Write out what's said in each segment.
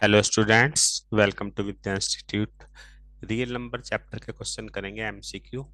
Hello students, welcome to Vidya institute. Real number chapter के question करेंगे MCQ.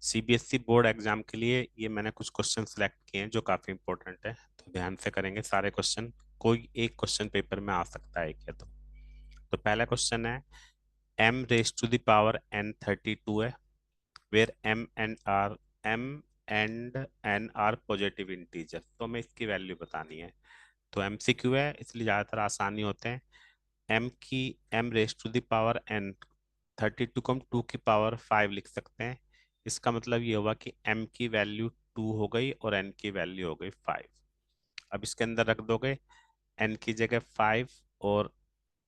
CBSE board exam के लिए ये मैंने कुछ क्वेश्चन सिलेक्ट किए हैं जो काफी इंपॉर्टेंट है, तो ध्यान से करेंगे सारे क्वेश्चन। कोई एक क्वेश्चन पेपर में आ सकता है क्या? तो पहला क्वेश्चन है, m raise to the power n 32 है, where m and n are positive integer. तो हमें इसकी वैल्यू बतानी है। तो एमसीक्यू है इसलिए ज्यादातर आसानी होते हैं। M raise to the power n, 32 को हम 2 की पावर 5 लिख सकते हैं। इसका मतलब ये हुआ कि m की वैल्यू 2 हो गई और n की वैल्यू हो गई 5। अब इसके अंदर रख दोगे n की जगह 5 और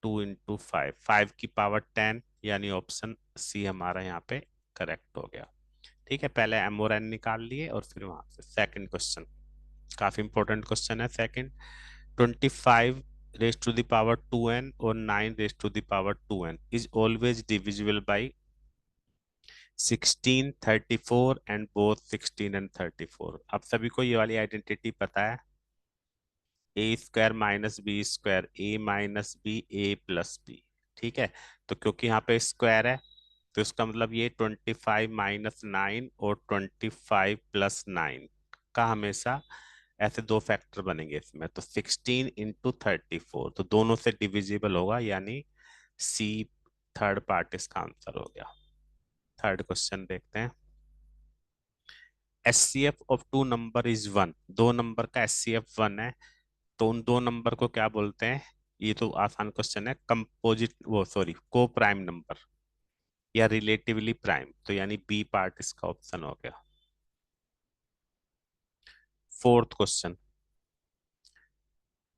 2 इंटू 5 की पावर 10, यानी ऑप्शन सी हमारा यहाँ पे करेक्ट हो गया। ठीक है, पहले m और n निकाल लिए और फिर वहां से सेकंड क्वेश्चन। काफी इंपॉर्टेंट क्वेश्चन है second. 25 raise to the power 2n और 9 raise to the power 2n is always divisible by 16, 34 and both 16 and 34। अब सभी को ये वाली आइडेंटिटी पता है, a square minus b square, a minus b a plus b. ठीक है, तो क्योंकि यहाँ पे स्क्वायर है तो इसका मतलब ये 25 - 9 और 25 + 9 का हमेशा ऐसे दो फैक्टर बनेंगे इसमें। तो 16 × 34 तो दोनों से डिविजिबल होगा, यानी सी थर्ड पार्ट इसका आंसर हो गया। थर्ड क्वेश्चन देखते हैं। HCF of two number is 1। दो नंबर का एचसीएफ 1 है, तो उन दो नंबर को क्या बोलते हैं? ये तो आसान क्वेश्चन है। कंपोजिट, वो सॉरी, को प्राइम नंबर या रिलेटिवली प्राइम, तो यानी बी पार्ट इसका ऑप्शन हो गया। Fourth question,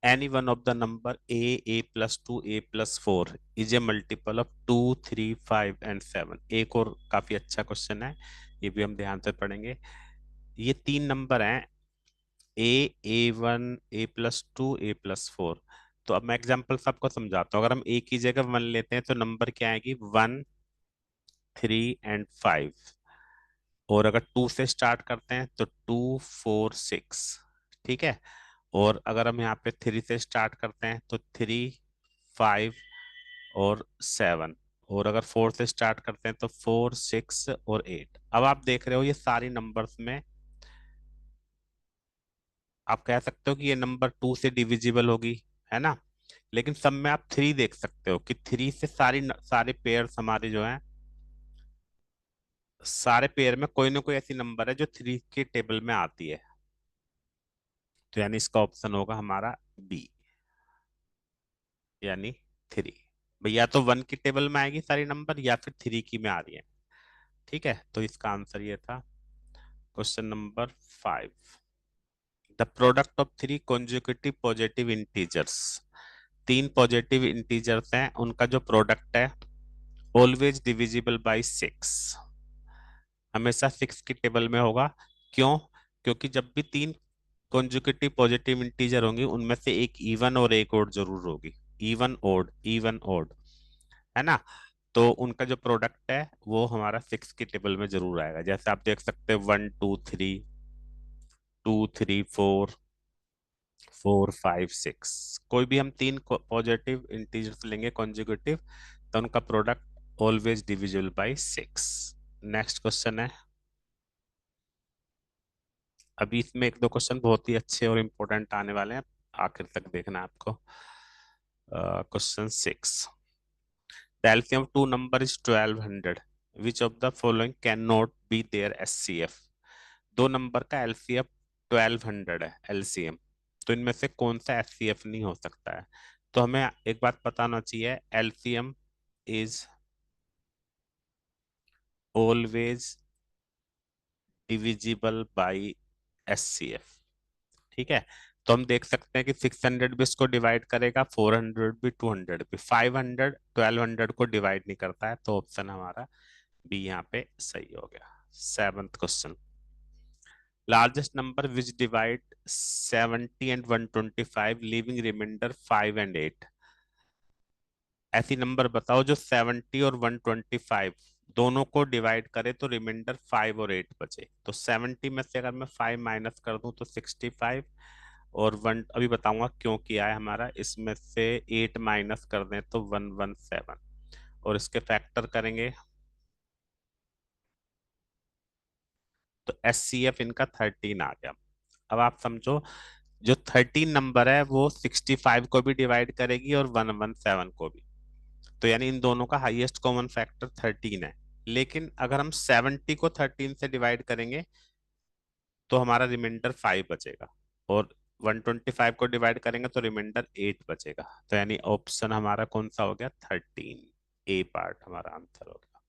any one of the number a+2 a+4 is a multiple of 2, 3, 5 and 7। एक और काफी अच्छा क्वेश्चन है, ये भी हम ध्यान से पढ़ेंगे। ये तीन नंबर हैं, a1 a+2 a+4। तो अब मैं एग्जाम्पल सबको समझाता हूँ। अगर हम ए की जगह 1 लेते हैं तो नंबर क्या आएगी? 1, 3 एंड 5। और अगर 2 से स्टार्ट करते हैं तो 2, 4, 6। ठीक है, और अगर हम यहाँ पे 3 से स्टार्ट करते हैं तो 3, 5 और 7। और अगर 4 से स्टार्ट करते हैं तो 4, 6 और 8। अब आप देख रहे हो ये सारी नंबर्स में आप कह सकते हो कि ये नंबर 2 से डिविजिबल होगी, है ना? लेकिन सब में आप 3 देख सकते हो कि 3 से सारे पेयर्स हमारे जो हैं, सारे पेयर में कोई ना कोई ऐसी नंबर है जो 3 के टेबल में आती है। तो यानी इसका ऑप्शन होगा हमारा बी, यानी 3। भैया तो 1 की टेबल में आएगी सारी नंबर या फिर 3 की में आ रही है। ठीक है, तो इसका आंसर ये था। Question number 5, the product of three consecutive positive integers. तीन पॉजिटिव इंटीजर्स हैं, उनका जो प्रोडक्ट है ऑलवेज डिविजिबल बाई 6। हमेशा 6 की टेबल में होगा। क्यों? क्योंकि जब भी तीन कॉन्जिक्यूटिव पॉजिटिव इंटीजर होंगी उनमें से एक इवन और एक ओड जरूर होगी। इवन ओड, इवन ओड, है ना? तो उनका जो प्रोडक्ट है वो हमारा 6 की टेबल में जरूर आएगा। जैसे आप देख सकते हैं 1, 2, 3, 2, 3, 4, 4, 5, 6। कोई भी हम तीन पॉजिटिव इंटीजर्स लेंगे कॉन्जिक्यूटिव, तो उनका product always divisible by 6। Next question है, अभी इसमें एक दो क्वेश्चन बहुत ही अच्छे और इम्पोर्टेंट आने वाले हैं, आखिर तक देखना है आपको। Question 6, the LCM of two number is 1200, which of the following can not be there HCF. दो नंबर का एलसीएफ 1200 है एलसीएम, तो इनमें से कौन सा एचसीएफ नहीं हो सकता है? तो हमें एक बात पता होना चाहिए, LCM is always divisible by HCF. ठीक है, तो हम देख सकते हैं कि 600 भी इसको डिवाइड करेगा, 400 भी, 200 भी। 500 1200 को डिवाइड नहीं करता है, तो ऑप्शन हमारा बी यहाँ पे सही हो गया। Seventh question, largest number which divide 70 and 125 leaving remainder 5 and 8। ऐसी नंबर बताओ जो 70 और 125 दोनों को डिवाइड करे तो रिमाइंडर 5 और 8 बचे। तो 70 में से अगर मैं 5 माइनस कर दूं तो 65, और वन अभी बताऊंगा क्यों किया है हमारा। इसमें से 8 माइनस कर दें तो 117, और इसके फैक्टर करेंगे तो एचसीएफ इनका 13 आ गया। अब आप समझो, जो 13 नंबर है वो 65 को भी डिवाइड करेगी और 117 को भी। तो यानी इन दोनों का हाईएस्ट कॉमन फैक्टर 13 है। लेकिन अगर हम 70 को 13 से डिवाइड करेंगे तो हमारा रिमाइंडर 5 बचेगा, और 125 को डिवाइड करेंगे तो रिमाइंडर 8 बचेगा। तो यानी ऑप्शन हमारा कौन सा हो गया? 13, ए पार्ट हमारा आंसर हो गया।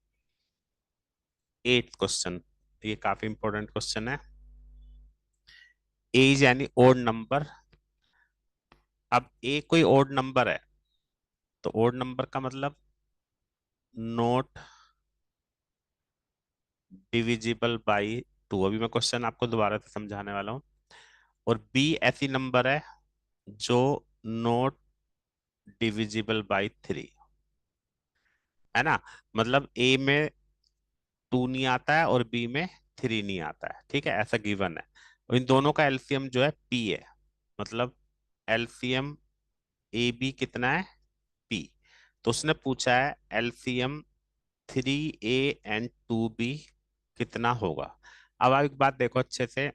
8th क्वेश्चन, ये काफी इंपॉर्टेंट क्वेश्चन है। एज यानी ओड नंबर। अब ए कोई ओड नंबर है, तो ओड नंबर का मतलब नोट डिविजिबल बाई 2। अभी मैं क्वेश्चन आपको दोबारा से समझाने वाला हूँ। और बी ऐसी नंबर है जो नोट डिविजिबल बाई 3, है ना। मतलब ए में 2 नहीं आता है और बी में 3 नहीं आता है, ठीक है, ऐसा गिवन है। और इन दोनों का एलसीएम जो है पी है, मतलब एलसीएम ए बी कितना है? पी। तो उसने पूछा है एलसीएम 3A एंड 2B कितना होगा। अब आप एक बात देखो अच्छे से,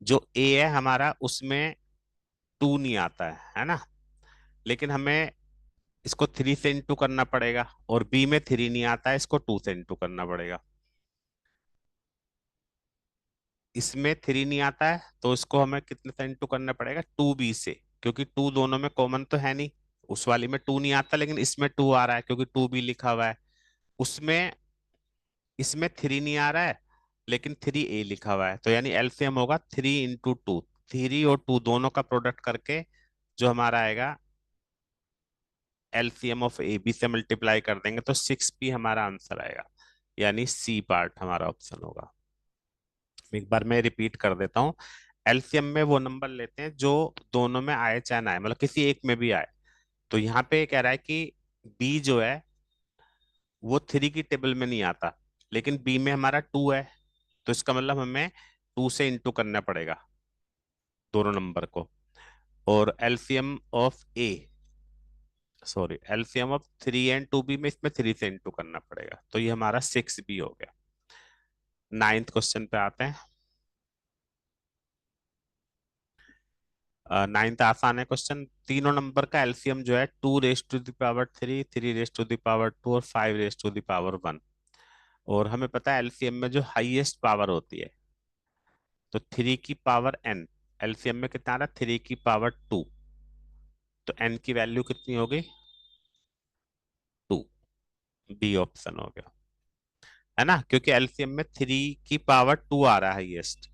जो ए है हमारा उसमें 2 नहीं आता है ना। लेकिन हमें इसको 3 से इंटू करना पड़ेगा, और बी में 3 नहीं आता है, इसको 2 से इंटू करना पड़ेगा। इसमें 3 नहीं आता है तो इसको हमें कितने से इंटू करना पड़ेगा? 2B से, क्योंकि 2 दोनों में कॉमन तो है नहीं। उस वाली में 2 नहीं आता लेकिन इसमें 2 आ रहा है क्योंकि 2B लिखा हुआ है। उसमें इसमें 3 नहीं आ रहा है लेकिन 3A लिखा हुआ है, तो यानी एलसीएम होगा 3 × 2। 3 और 2 दोनों का प्रोडक्ट करके जो हमारा आएगा एलसीएम ऑफ ए बी से मल्टीप्लाई कर देंगे तो 6P हमारा आंसर आएगा। यानी सी पार्ट हमारा ऑप्शन होगा। एक बार मैं रिपीट कर देता हूँ। एलसीएम में वो नंबर लेते हैं जो दोनों में आए चाहे ना आए, मतलब किसी एक में भी आए। तो यहाँ पे कह रहा है कि बी जो है वो 3 की टेबल में नहीं आता, लेकिन बी में हमारा 2 है। तो इसका मतलब हमें 2 से इंटू करना पड़ेगा दोनों नंबर को। और LCM of A, sorry, LCM of 3 and 2B में इसमें 3 से इंटू करना पड़ेगा, तो ये हमारा 6B हो गया। 9th क्वेश्चन पे आते हैं। 9th आसान है क्वेश्चन। तीनों नंबर का एलसीएम जो है 2 raise to the power 3, 3 raise to the power 2 और 5 रेज टू द पावर 1। और हमें पता है एलसीएम में जो हाईएस्ट पावर होती है, तो 3 की पावर n, एलसीएम में कितना आ रहा है? 3 की पावर 2। तो n की वैल्यू कितनी होगी? 2। बी ऑप्शन हो गया, है ना, क्योंकि एलसीएम में 3 की पावर 2 आ रहा है हाईएस्ट,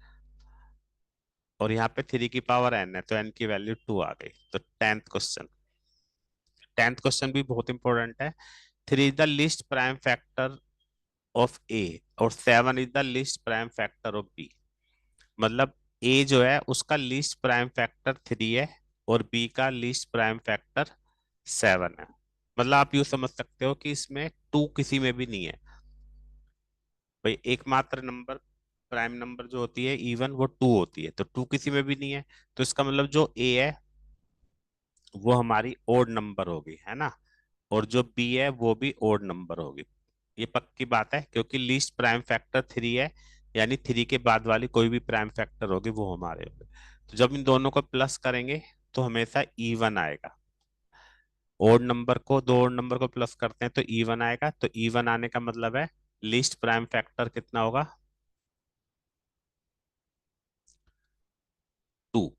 और यहाँ पे 3 की पावर n है तो n की वैल्यू 2 आ गई। तो 10th क्वेश्चन भी बहुत इंपॉर्टेंट है। 3 is the least prime factor of A और 7 is the least prime factor of B. मतलब ए जो है उसका लीस्ट प्राइम फैक्टर 3 है और बी का लीस्ट प्राइम फैक्टर 7 है। मतलब आप यूं समझ सकते हो कि इसमें 2 किसी में भी नहीं है। भाई एकमात्र नंबर प्राइम नंबर जो होती है इवन वो 2 होती है, तो 2 किसी में भी नहीं है। तो इसका मतलब जो ए है वो हमारी ओड नंबर होगी, है ना, और जो बी है वो भी ओड नंबर होगी। ये पक्की बात है क्योंकि लीस्ट प्राइम फैक्टर 3 है, यानी 3 के बाद वाली कोई भी प्राइम फैक्टर होगी वो हमारे होंगे। तो जब इन दोनों को प्लस करेंगे तो हमेशा इवन आएगा। ओड नंबर को, दो ओड नंबर को प्लस करते हैं तो इवन आएगा। तो इवन आने का मतलब है लीस्ट प्राइम फैक्टर कितना होगा? 2।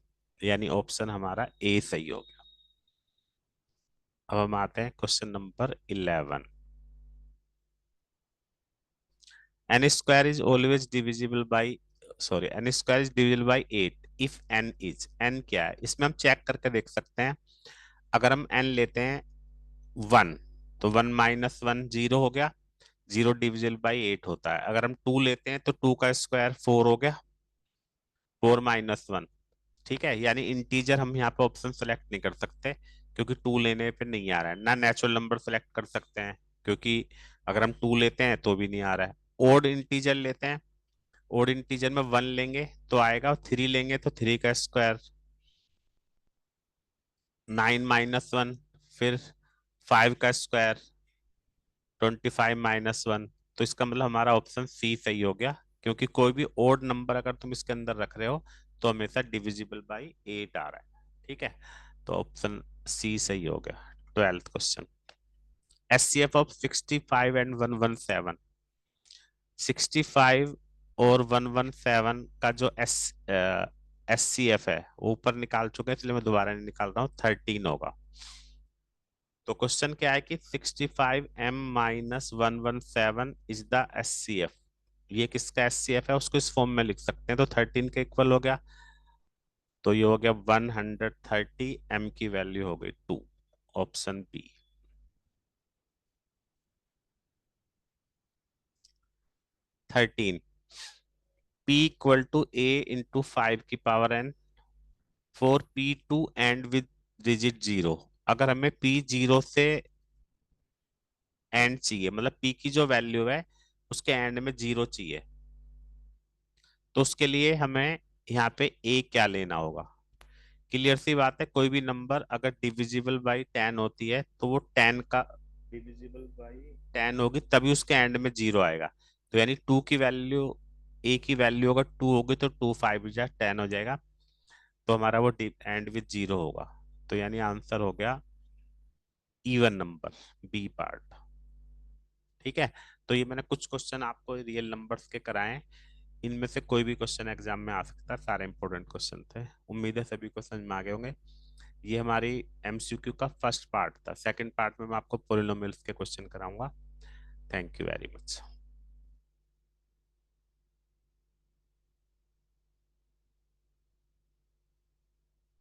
यानी ऑप्शन हमारा ए सही हो गया। अब हम आते हैं question number 11। N square is always divisible by, sorry, n square is divisible by 8 if n is, n क्या है इसमें हम चेक करके देख सकते हैं। अगर हम एन लेते हैं 1, तो 1 - 1 0 हो गया। 0 डिविजिबल बाई 8 होता है। अगर हम 2 लेते हैं तो 2 का स्क्वायर 4 हो गया। 4 - 1, ठीक है। यानी इंटीजर हम यहाँ पे ऑप्शन सेलेक्ट नहीं कर सकते क्योंकि 2 लेने पे नहीं आ रहा है। ना नेचुरल नंबर सेलेक्ट कर सकते हैं क्योंकि अगर हम 2 लेते हैं तो भी नहीं आ रहा है। ओड इंटीजर लेते हैं ओड इंटीजर में 1 लेंगे तो आएगा, 3 लेंगे तो 3 का स्क्वायर, 9 - 1, फिर 5 का स्क्वायर, 25 - 1। तो इसका मतलब हमारा ऑप्शन सी सही हो गया, क्योंकि कोई भी ओड नंबर अगर तुम इसके अंदर रख रहे हो तो हमेशा डिविजिबल बाई 8 आ रहा है। ठीक है, तो ऑप्शन सी सही हो गया। 12th question, HCF of 65 and 117। 65 और 117 का जो एचसीएफ है वो ऊपर निकाल चुके हैं, इसलिए मैं दोबारा नहीं निकाल रहा हूँ, 13 होगा। तो क्वेश्चन क्या है कि 65m - 117 इज द एचसीएफ। ये किसका एचसीएफ है उसको इस फॉर्म में लिख सकते हैं, तो 13 के इक्वल हो गया। तो ये हो गया 130, m की वैल्यू हो गई 2, option B. 13, p equal to a into 5 की power n for p2 and with digit 0। अगर हमें p0 से एंड चाहिए, मतलब p की जो वैल्यू है उसके एंड में 0 चाहिए, तो उसके लिए हमें यहाँ पे a क्या लेना होगा। क्लियर सी बात है, कोई भी नंबर अगर डिविजिबल बाई 10 होती है तो वो 10 का डिविजिबल बाई 10 होगी, तभी उसके एंड में 0 आएगा। तो यानी 2 की वैल्यू, a की वैल्यू अगर 2 होगी तो 2 5 जा 10 हो जाएगा, तो हमारा वो एंड विद 0 होगा। तो यानी आंसर हो गया इवन नंबर, बी पार्ट। ठीक है, तो ये मैंने कुछ क्वेश्चन आपको रियल नंबर्स के कराए हैं, इनमें से कोई भी क्वेश्चन एग्जाम में आ सकता है, सारे इंपॉर्टेंट क्वेश्चन थे। उम्मीद है सभी को समझ में आ गए होंगे। ये हमारी एमसीक्यू का फर्स्ट पार्ट था। सेकंड पार्ट में मैं आपको पोलिनोमियल्स के क्वेश्चन कराऊंगा। Thank you very much.